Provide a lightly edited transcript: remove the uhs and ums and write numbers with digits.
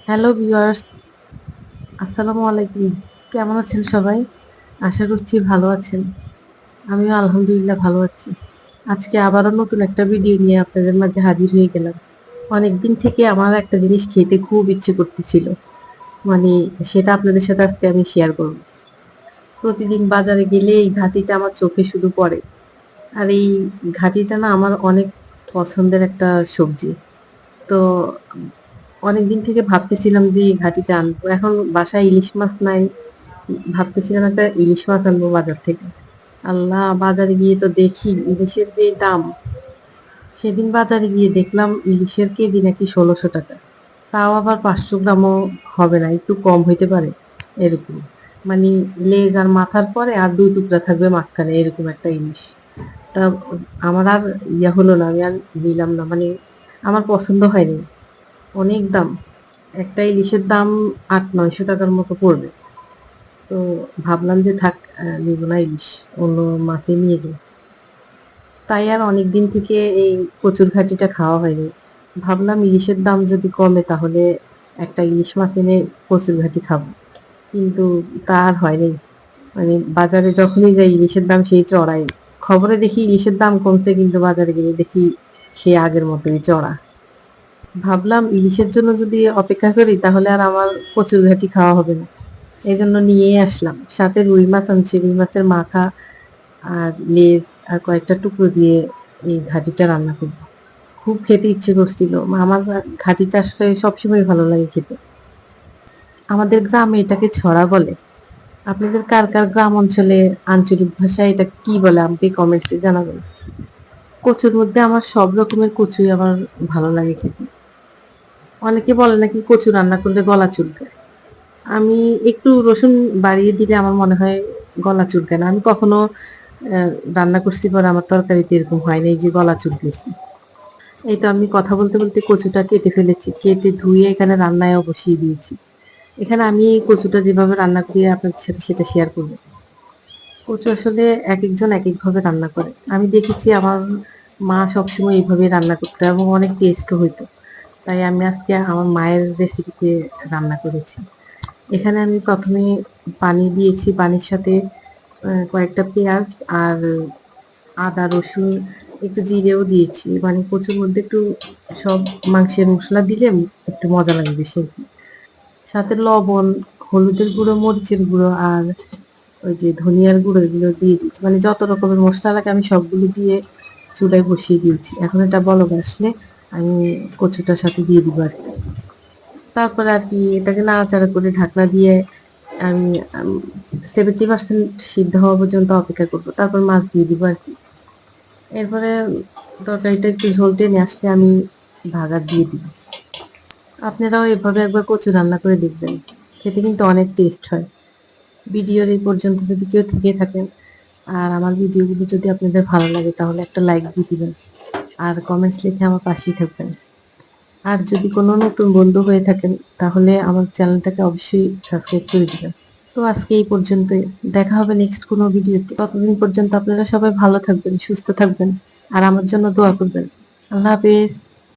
Hello viewers, আসসালামু আলাইকুম। কেমন আছেন সবাই? আশা করছি ভালো আছেন। আমিও আলহামদুলিল্লাহ ভালো আছি। আজকে আবারও নতুন একটা ভিডিও নিয়ে আপনাদের মাঝে হাজির হয়ে গেলাম। অনেকদিন থেকে আমার একটা জিনিস খেতে খুব ইচ্ছে করতেছিল। মানে সেটা আপনাদের সাথে আজকে আমি শেয়ার করব। প্রতিদিন বাজারে গেলে এই ঘাটিটা আমার চোখে শুধু পড়ে। আর এই ঘাটিটা না আমার অনেক পছন্দের একটা সবজি। তো অনেকদিন থেকে ভাবতেছিলাম যে এই ঘাটিটা আনবো। এখন বাসায় ইলিশ মাছ নাই, ভাবতেছিলাম একটা ইলিশ মাছ আনবো বাজার থেকে। আল্লাহ, বাজারে গিয়ে তো দেখি ইলিশের যে দাম! সেদিন বাজারে গিয়ে দেখলাম ইলিশের কেজি নাকি ১৬০০ টাকা। তাও আবার ৫০০ গ্রামও হবে না, একটু কম হইতে পারে এরকম। মানে লেজ আর মাথার পরে আর ২ টুকরা থাকবে মাঝখানে, এরকম একটা ইলিশ। তা আমার আর হলো না, আমি আর নিলাম না। মানে আমার পছন্দ হয়নি, অনেক দাম। একটা ইলিশের দাম ৮০০-৯০০ টাকার মতো পড়বে। তো ভাবলাম যে থাক, নিব না ইলিশ, অন্য মাছে নিয়ে যাই। তাই আর অনেকদিন থেকে এই কচুর ঘাটিটা খাওয়া হয়নি। ভাবলাম ইলিশের দাম যদি কমে তাহলে একটা ইলিশ মাছ এনে কচুর ঘাটি খাবো, কিন্তু তা আর হয়নি। মানে বাজারে যখনই যাই ইলিশের দাম সেই চড়াই। খবরে দেখি ইলিশের দাম কমছে, কিন্তু বাজারে গেলে দেখি সে আগের মতোই চড়া। ভাবলাম ইলিশের জন্য যদি অপেক্ষা করি তাহলে আর আমার কচুর ঘাটি খাওয়া হবে না। এই জন্য নিয়েই আসলাম, সাথে রুই মাছ আনছি। রুই মাছের মাথা আর লেজ আর কয়েকটা টুকরো দিয়ে এই ঘাটিটা রান্না করব। খুব খেতে ইচ্ছে করছিল। আমার ঘাটিটা আসলে সবসময় ভালো লাগে খেতে। আমাদের গ্রামে এটাকে ছড়া বলে। আপনাদের কার কার গ্রাম অঞ্চলে আঞ্চলিক ভাষায় এটা কি বলে আমাকে কমেন্টসে জানাবেন। কচুর মধ্যে আমার সব রকমের কচুই আমার ভালো লাগে খেতে। অনেকে বলে নাকি কচু রান্না করলে গলা চুলকায়। আমি একটু রসুন বাড়িয়ে দিলে আমার মনে হয় গলা চুলকায় না। আমি কখনো রান্না করছি পরে আমার তরকারিতে এরকম হয় নাই যে গলা চুলকেছে। এই তো আমি কথা বলতে বলতে কচুটা কেটে ফেলেছি, কেটে ধুয়ে এখানে রান্নায়ও বসিয়ে দিয়েছি। এখানে আমি কচুটা যেভাবে রান্না করি আপনাদের সাথে সেটা শেয়ার করবো। কচু আসলে এক একজন এক এক ভাবে রান্না করে। আমি দেখেছি আমার মা সবসময় এইভাবে রান্না করতো এবং অনেক টেস্টও হইতো। তাই আমি আজকে আমার মায়ের রেসিপিতে রান্না করেছি। এখানে আমি প্রথমে পানি দিয়েছি, পানির সাথে কয়েকটা পেঁয়াজ আর আদা রসুন একটু জিরেও দিয়েছি। মানে কচুর মধ্যে একটু সব মাংসের মশলা দিলে একটু মজা লাগে বেশি আর কি। সাথে লবণ, হলুদের গুঁড়ো, মরিচের গুঁড়ো আর ওই যে ধনিয়ার গুঁড়ো এগুলো দিয়ে দিয়েছি। মানে যত রকমের মশলা লাগে আমি সবগুলো দিয়ে চুলায় বসিয়ে দিয়েছি। এখন এটা বলক আসলে আমি কচুটার সাথে দিয়ে দিব আর কি। তারপরে আর কি এটাকে নাড়াচাড়া করে ঢাকনা দিয়ে আমি 70% সিদ্ধ হওয়া পর্যন্ত অপেক্ষা করব। তারপর মাছ দিয়ে দিব আর কি। এরপরে তরকারিটা একটু ঝোল টেনে আসলে আমি ভাগার দিয়ে দিব। আপনারাও এভাবে একবার কচু রান্না করে দেখবেন, খেতে কিন্তু অনেক টেস্ট হয়। ভিডিওর এই পর্যন্ত যদি কেউ থেকে থাকেন আর আমার ভিডিওগুলো যদি আপনাদের ভালো লাগে তাহলে একটা লাইক দিয়ে দিবেন আর কমেন্টস লিখে আমার পাশেই থাকবেন। আর যদি কোনো নতুন বন্ধু হয়ে থাকেন তাহলে আমার চ্যানেলটাকে অবশ্যই সাবস্ক্রাইব করে দিবেন। তো আজকে এই পর্যন্তই। দেখা হবে নেক্সট কোনো ভিডিওতে। ততদিন পর্যন্ত আপনারা সবাই ভালো থাকবেন, সুস্থ থাকবেন আর আমার জন্য দোয়া করবেন। আল্লাহ হাফেজ।